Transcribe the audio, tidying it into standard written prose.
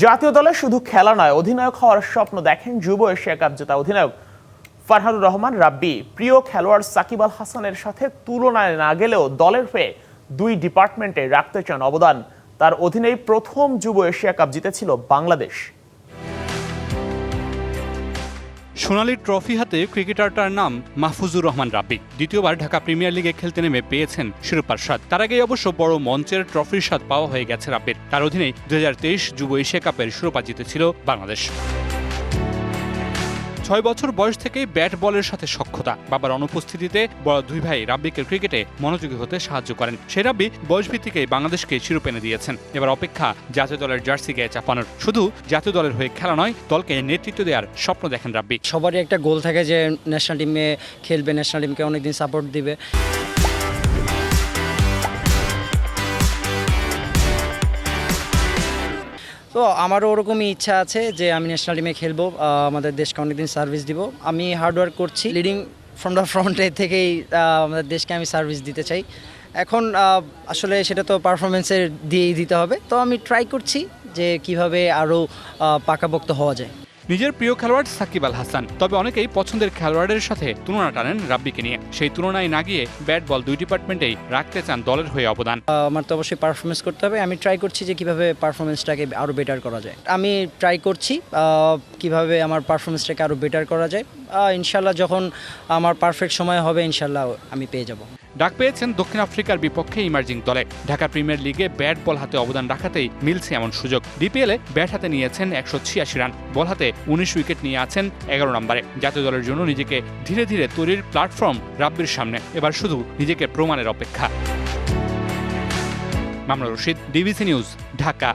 জাতীয় দলে শুধু খেলা নয়, অধিনায়ক হওয়ার স্বপ্ন দেখেন যুব এশিয়া কাপ জেতা অধিনায়ক ফারহানুর রহমান রাব্বি। প্রিয় খেলোয়াড় সাকিব আল হাসানের সাথে তুলনায় না গেলেও দলের হয়ে দুই ডিপার্টমেন্টে রাখতে চান অবদান। তার অধীনেই প্রথম যুব এশিয়া কাপ জিতেছিল বাংলাদেশ। সোনালী ট্রফি হাতে ক্রিকেটারটার নাম মাহফুজুর রহমান রাব্বি। দ্বিতীয়বার ঢাকা প্রিমিয়ার লিগে খেলতে নেমে পেয়েছেন শিরোপার স্বাদ। তার আগেই অবশ্য বড় মঞ্চের ট্রফির স্বাদ পাওয়া হয়ে গেছে রাব্বির। তার অধীনেই 2023 যুব এশিয়া কাপের শিরোপা জিতেছিল বাংলাদেশ। 6 বছর বয়স থেকেই ব্যাট বলের সাথে সখ্যতা। বাবার অনুপস্থিতিতে বড় দুই ভাই রাব্বিকে ক্রিকেটে মনোযোগী হতে সাহায্য করেন। সেই রাব্বি বয়সভিত্তিকেই বাংলাদেশকে শিরোপা এনে দিয়েছেন। এবার অপেক্ষা জাতীয় দলের জার্সি গায়ে চাপানোর। শুধু জাতীয় দলের হয়ে খেলা নয়, দলকে নেতৃত্ব দেওয়ার স্বপ্ন দেখেন রাব্বি। সবারই একটা গোল থাকে যে ন্যাশনাল টিমে খেলবে, ন্যাশনাল টিমকে অনেকদিন সাপোর্ট দিবে। তো আমারও ওরকমই ইচ্ছা আছে যে আমি ন্যাশনাল টিমে খেলবো, আমাদের দেশকে অনেকদিন সার্ভিস দিব। আমি হার্ডওয়ার্ক করছি, লিডিং ফ্রম দ্য ফ্রন্টে থেকেই আমাদের দেশকে আমি সার্ভিস দিতে চাই। এখন আসলে সেটা তো পারফরমেন্সের দিয়েই দিতে হবে। তো আমি ট্রাই করছি যে কিভাবে আরও পাকাপোক্ত হওয়া যায়। নিজের প্রিয় খেলোয়াড় সাকিব আল হাসান, তবে অনেকেই পছন্দের খেলোয়াড়ের সাথে তুলনা টানেন রাব্বিকে নিয়ে। সেই তুলনায় না গিয়ে ব্যাট বল দুই ডিপার্টমেন্টেই রাখতে চান দলের হয়ে অবদান। আমার তো অবশ্যই পারফরমেন্স করতে হবে। আমি ট্রাই করছি যে কিভাবে পারফরমেন্সটাকে আরও বেটার করা যায়। আমি ট্রাই করছি কিভাবে আমার পারফরমেন্সটাকে আরও বেটার করা যায়। ইনশাল্লাহ যখন আমার পারফেক্ট সময় হবে ইনশাল্লাহ আমি পেয়ে যাব। ডাক পেয়েছেন দক্ষিণ আফ্রিকার বিপক্ষে ইমার্জিং দলে। ঢাকা প্রিমিয়ার লিগে ব্যাট বল হাতে অবদান রাখাতেই মিলছে এমন সুযোগ। ডিপিএলে ব্যাট হাতে নিয়েছেন 186 রান, বল হাতে 19 উইকেট নিয়ে আছেন 11 নম্বরে। জাতীয় দলের জন্য নিজেকে ধীরে ধীরে তৈরির প্ল্যাটফর্ম রাব্বির সামনে। এবার শুধু নিজেকে প্রমাণের অপেক্ষা। Mamunur Rashid, DBC news, Dhaka.